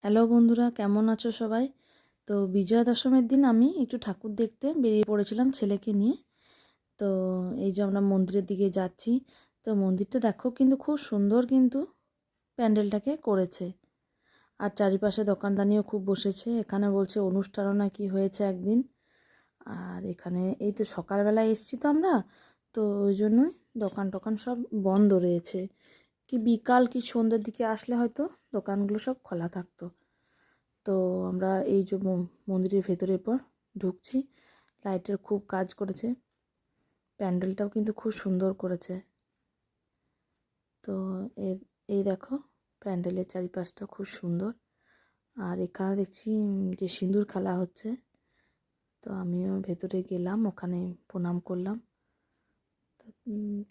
Hello বন্ধুরা, কেমন আছো সবাই? তো বিজয়া দশমীর দিন আমি একটু ঠাকুর দেখতে বেরিয়ে পড়েছিলাম ছেলেকে নিয়ে। তো এই যে আমরা মন্দিরের দিকে যাচ্ছি। তো মন্দিরটা দেখো কিন্তু খুব সুন্দর, কিন্তু প্যান্ডেলটাকে করেছে। আর চারিপাশে দোকানদানিও খুব বসেছে। এখানে বলছে অনুষ্ঠানও নাকি হয়েছে একদিন। আর এখানে এই তো সকালবেলায় এসছি তো আমরা, তো ওই জন্যই দোকান টোকান সব বন্ধ রয়েছে। কি বিকাল কি সন্ধ্যের দিকে আসলে হয়তো দোকানগুলো সব খোলা থাকতো। তো আমরা এই যে মন্দিরের ভেতরের পর ঢুকছি। লাইটের খুব কাজ করেছে, প্যান্ডেলটাও কিন্তু খুব সুন্দর করেছে। তো এই দেখো, প্যান্ডেলের চারিপাশটা খুব সুন্দর। আর এখানে দেখছি যে সিঁদুর খেলা হচ্ছে। তো আমিও ভেতরে গেলাম, ওখানে প্রণাম করলাম। তো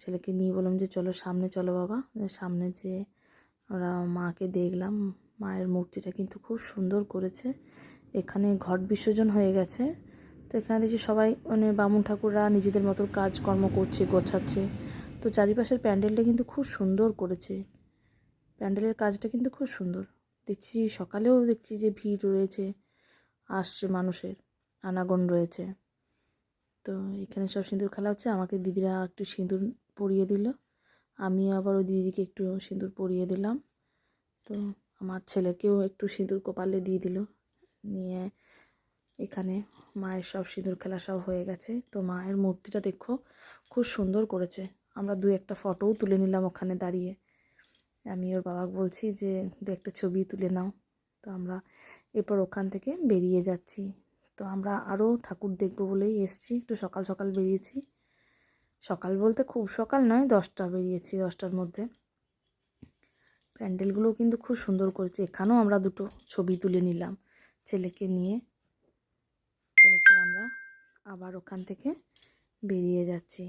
ছেলেকে নিয়ে বললাম যে চলো সামনে, চলো বাবা। সামনে যে আমরা মাকে দেখলাম, মায়ের মূর্তিটা কিন্তু খুব সুন্দর করেছে। এখানে ঘট বিসর্জন হয়ে গেছে। তো এখানে দেখছি সবাই মানে বামুন ঠাকুররা নিজেদের মতো কাজকর্ম করছে, গোছাচ্ছে। তো চারিপাশের প্যান্ডেলটা কিন্তু খুব সুন্দর করেছে। প্যান্ডেলের কাজটা কিন্তু খুব সুন্দর। দেখছি সকালেও দেখছি যে ভিড় রয়েছে, আসছে মানুষের আনাগোন রয়েছে। তো এখানে সব সিঁদুর খেলা হচ্ছে। আমাকে দিদিরা একটু সিঁদুর পরিয়ে দিল, আমি আবার ওই দিদিকে একটু সিঁদুর পরিয়ে দিলাম। তো আমার ছেলেকেও একটু সিঁদুর কপালে দিয়ে দিল। নিয়ে এখানে মায়ের সব সিঁদুর খেলা সব হয়ে গেছে। তো মায়ের মূর্তিটা দেখো খুব সুন্দর করেছে। আমরা দু একটা ফটোও তুলে নিলাম ওখানে দাঁড়িয়ে। আমি ওর বাবাকে বলছি যে দু একটা ছবি তুলে নাও। তো আমরা এরপর ওখান থেকে বেরিয়ে যাচ্ছি। তো আমরা আরও ঠাকুর দেখবো বলেই এসছি, একটু সকাল সকাল বেরিয়েছি। সকাল বলতে খুব সকাল নয়, 10টা বেরিয়েছি, 10টার মধ্যে। প্যান্ডেলগুলোও কিন্তু খুব সুন্দর করেছে। এখানেও আমরা দুটো ছবি তুলে নিলাম ছেলেকে নিয়ে। তো এরপর আমরা আবার ওখান থেকে বেরিয়ে যাচ্ছি।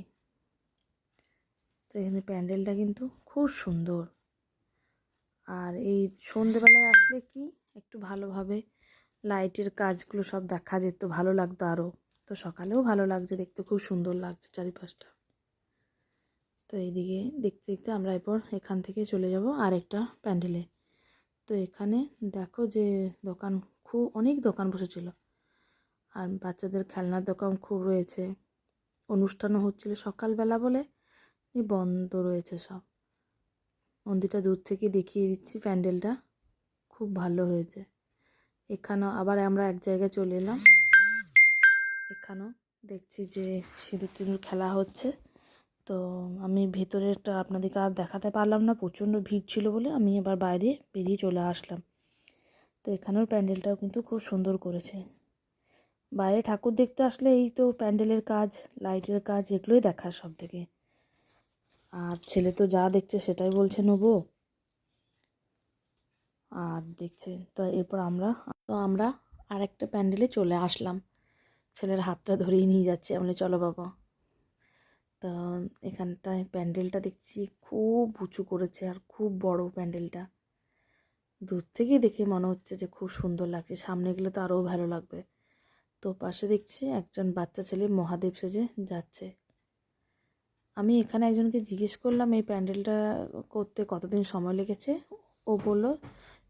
তো এখানে প্যান্ডেলটা কিন্তু খুব সুন্দর। আর এই সন্ধেবেলায় আসলে কি একটু ভালোভাবে লাইটের কাজগুলো সব দেখা যেত, ভালো লাগতো আরও। তো সকালেও ভালো লাগছে দেখতে, খুব সুন্দর লাগছে চারিপাশটা। তো এইদিকে দেখতে দেখতে আমরা এরপর এখান থেকে চলে যাব আরেকটা প্যান্ডেলে। তো এখানে দেখো যে দোকান, খুব অনেক দোকান বসেছিল। আর বাচ্চাদের খেলনার দোকান খুব রয়েছে। অনুষ্ঠানও হচ্ছিল সকালবেলা বলে বন্ধ রয়েছে সব। মন্দিরটা দূর থেকে দেখিয়ে দিচ্ছি, প্যান্ডেলটা খুব ভালো হয়েছে। এখানেও আবার আমরা এক জায়গায় চলে এলাম। এখানেও দেখছি যে সিঁদুর টিঁদুর খেলা হচ্ছে। তো আমি ভেতরেরটা আপনাদেরকে আর দেখাতে পারলাম না, প্রচণ্ড ভিড় ছিল বলে আমি এবার বাইরে বেরিয়ে চলে আসলাম। তো এখানেও প্যান্ডেলটাও কিন্তু খুব সুন্দর করেছে। বাইরে ঠাকুর দেখতে আসলে এই তো প্যান্ডেলের কাজ, লাইটের কাজ, এগুলোই দেখার সব থেকে। আর ছেলে তো যা দেখছে সেটাই বলছে নেবো, আর দেখছে। তো এরপর আমরা আরেকটা প্যান্ডেলে চলে আসলাম। ছেলের হাতটা ধরেই নিয়ে যাচ্ছে, আমি বলি চলো বাবা। তা এখানটায় প্যান্ডেলটা দেখছি খুব উঁচু করেছে, আর খুব বড় প্যান্ডেলটা। দূর থেকেই দেখে মনে হচ্ছে যে খুব সুন্দর লাগছে, সামনে গেলে তো আরও ভালো লাগবে। তো পাশে দেখছি একজন বাচ্চা ছেলে মহাদেব সেজে যাচ্ছে। আমি এখানে একজনকে জিজ্ঞেস করলাম এই প্যান্ডেলটা করতে কতদিন সময় লেগেছে। ও বলল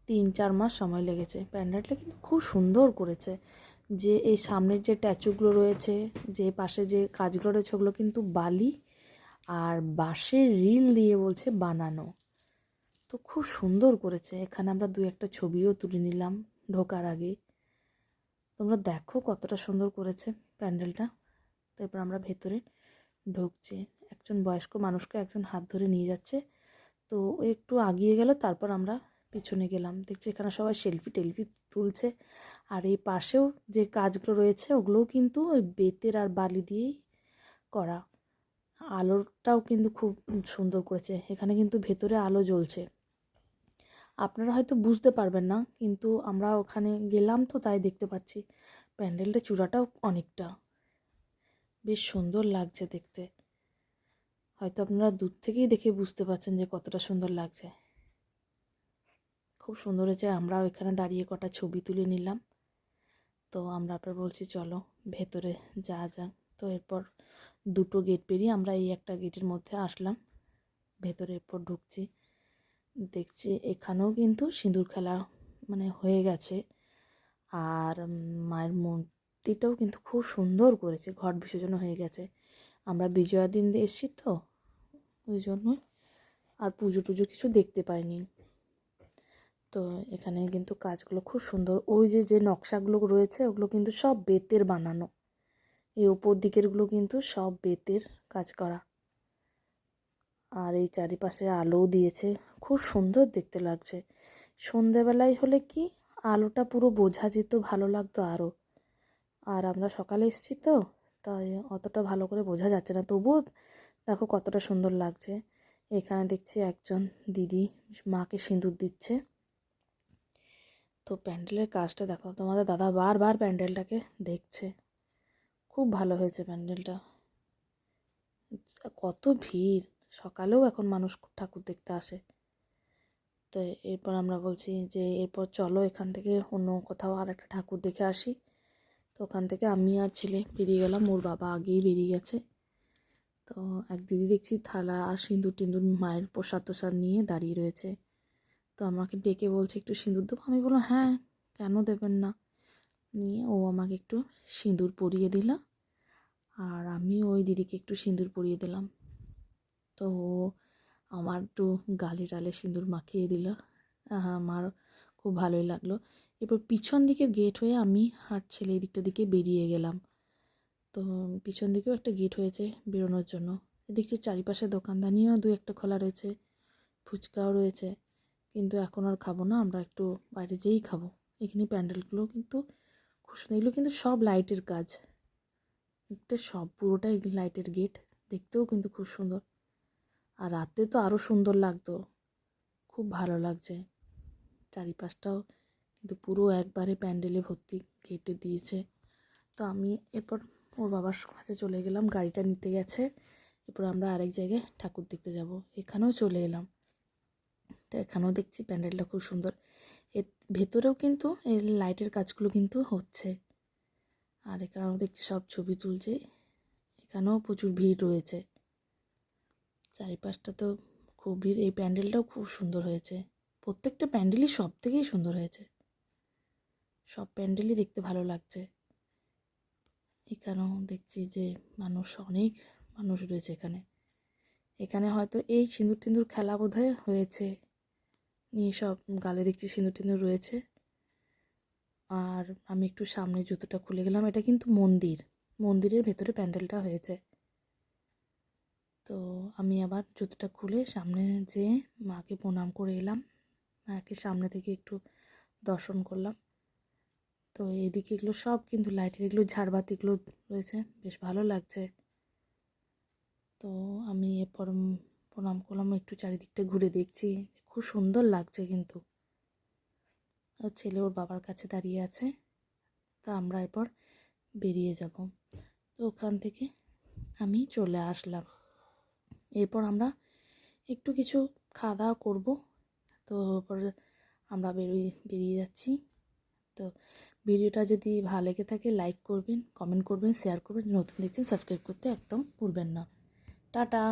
3-4 মাস সময় লেগেছে। প্যান্ডেলটা কিন্তু খুব সুন্দর করেছে। যে এই সামনের যে স্ট্যাচুগুলো রয়েছে, যে পাশে যে কাজগুলো রয়েছে, ওগুলো কিন্তু বালি আর বাঁশের রিল দিয়ে বলছে বানানো। তো খুব সুন্দর করেছে। এখানে আমরা দু একটা ছবিও তুলে নিলাম ঢোকার আগে। তোমরা দেখো কতটা সুন্দর করেছে প্যান্ডেলটা। তো এরপর আমরা ভেতরে ঢুকছি। একজন বয়স্ক মানুষকে একজন হাত ধরে নিয়ে যাচ্ছে। তো ও একটু আগিয়ে গেল, তারপর আমরা পিছনে গেলাম। দেখছি এখানে সবাই সেলফি টেলফি তুলছে। আর এই পাশেও যে কাজগুলো রয়েছে ওগুলোও কিন্তু ওই বেতের আর বালি দিয়েই করা। আলোটাও কিন্তু খুব সুন্দর করেছে। এখানে কিন্তু ভেতরে আলো জ্বলছে, আপনারা হয়তো বুঝতে পারবেন না, কিন্তু আমরা ওখানে গেলাম তো তাই দেখতে পাচ্ছি। প্যান্ডেলটা চূড়াটাও অনেকটা বেশ সুন্দর লাগছে দেখতে। হয়তো আপনারা দূর থেকেই দেখে বুঝতে পারছেন যে কতটা সুন্দর লাগছে। খুব সুন্দর হয়েছে। আমরাও এখানে দাঁড়িয়ে কটা ছবি তুলে নিলাম। তো আমরা আবার বলছি চলো ভেতরে যা যাক। তো এরপর দুটো গেট পেরিয়ে আমরা এই একটা গেটের মধ্যে আসলাম। ভেতরে এরপর ঢুকছি, দেখছি এখানেও কিন্তু সিঁদুর খেলা মানে হয়ে গেছে। আর মায়ের মূর্তিটাও কিন্তু খুব সুন্দর করেছে, ঘট বিসর্জন হয়ে গেছে। আমরা বিজয়া দিন এসেছি তো ওই জন্যই আর পুজো টুজো কিছু দেখতে পাইনি। তো এখানে কিন্তু কাজগুলো খুব সুন্দর, ওই যে যে নকশাগুলো রয়েছে ওগুলো কিন্তু সব বেতের বানানো, এই ওপর দিকেরগুলো কিন্তু সব বেতের কাজ করা। আর এই চারিপাশে আলোও দিয়েছে, খুব সুন্দর দেখতে লাগছে। সন্ধেবেলায় হলে কি আলোটা পুরো বোঝা যেত, ভালো লাগতো আরও। আর আমরা সকালে এসেছি তো তাই অতটা ভালো করে বোঝা যাচ্ছে না, তবুও দেখো কতটা সুন্দর লাগছে। এখানে দেখছি একজন দিদি মাকে সিঁদুর দিচ্ছে। তো প্যান্ডেলের কাজটা দেখো, তোমাদের দাদা বারবার প্যান্ডেলটাকে দেখছে, খুব ভালো হয়েছে প্যান্ডেলটা। কত ভিড়, সকালেও এখন মানুষ ঠাকুর দেখতে আসে। তো এরপর আমরা বলছি যে এরপর চলো এখান থেকে অন্য কোথাও আর একটা ঠাকুর দেখে আসি। তো ওখান থেকে আমি আর ছেলে বেরিয়ে গেলাম, ওর বাবা আগেই বেরিয়ে গেছে। তো এক দিদি দেখছি থালা আর সিঁদুর টিঁদুর মায়ের প্রসাদ তোসাদ নিয়ে দাঁড়িয়ে রয়েছে। তো আমাকে ডেকে বলছে একটু সিঁদুর দেবো, আমি বললাম হ্যাঁ কেন দেবেন না। নিয়ে ও আমাকে একটু সিঁদুর পরিয়ে দিল, আর আমি ওই দিদিকে একটু সিঁদুর পরিয়ে দিলাম। তো আমার একটু গালে টালে সিঁদুর মাখিয়ে দিল, আমার খুব ভালোই লাগলো। এরপর পিছন দিকে গেট হয়ে আমি আর ছেলে এই দিকটা দিকে বেরিয়ে গেলাম। তো পিছন দিকেও একটা গেট হয়েছে বেরোনোর জন্য। দেখছি চারিপাশে দোকানদানিও দু একটা খোলা রয়েছে, ফুচকাও রয়েছে, কিন্তু এখন আর খাবো না, আমরা একটু বাইরে যেয়েই খাবো। এখানে প্যান্ডেলগুলো কিন্তু খুব সুন্দর, এগুলো কিন্তু সব লাইটের কাজ, একটা সব পুরোটাই লাইটের গেট, দেখতেও কিন্তু খুব সুন্দর। আর রাতে তো আরও সুন্দর লাগতো, খুব ভালো লাগছে। চারিপাশটাও কিন্তু পুরো একবারে প্যান্ডেলে ভর্তি গেটে দিয়েছে। তো আমি এরপর ওর বাবার কাছে চলে গেলাম, গাড়িটা নিতে গেছে। এরপর আমরা আরেক জায়গায় ঠাকুর দেখতে যাব, এখানেও চলে এলাম। তো এখানেও দেখছি প্যান্ডেলটা খুব সুন্দর, এর ভেতরেও কিন্তু এর লাইটের কাজগুলো কিন্তু হচ্ছে। আর এখানেও দেখছি সব ছবি তুলছে, এখানেও প্রচুর ভিড় রয়েছে। চারিপাশটা তো খুব ভিড়, এই প্যান্ডেলটাও খুব সুন্দর হয়েছে। প্রত্যেকটা প্যান্ডেলই সব থেকেই সুন্দর হয়েছে, সব প্যান্ডেলই দেখতে ভালো লাগছে। এখানেও দেখছি যে অনেক মানুষ রয়েছে এখানে। এখানে হয়তো এই সিঁদুর টিঁদুর খেলা বোধহয় হয়েছে, নিয়ে সব গালে দেখছি সিঁদুর টিঁদুর রয়েছে। আর আমি একটু সামনে জুতোটা খুলে গেলাম, এটা কিন্তু মন্দিরের ভেতরে প্যান্ডেলটা হয়েছে। তো আমি আবার জুতোটা খুলে সামনে যেয়ে মাকে প্রণাম করে এলাম, মাকে সামনে থেকে একটু দর্শন করলাম। তো এইদিকে এগুলো সব কিন্তু লাইটের, এগুলো ঝাড়বাতিগুলো রয়েছে, বেশ ভালো লাগছে। তো আমি এরপর প্রণাম করলাম, একটু চারিদিকটা ঘুরে দেখছি, খুব সুন্দর লাগছে কিন্তু। ছেলে ওর বাবার কাছে দাঁড়িয়ে আছে। তা আমরা এরপর বেরিয়ে যাব। তো ওখান থেকে আমি চলে আসলাম। এরপর আমরা একটু কিছু খাওয়া দাওয়া করবো। তো এরপর আমরা বেরিয়ে যাচ্ছি। তো ভিডিওটা যদি ভালো লেগে থাকে লাইক করবেন, কমেন্ট করবেন, শেয়ার করবেন, নতুন দেখছেন সাবস্ক্রাইব করতে একদম ভুলবেন না। টাটা।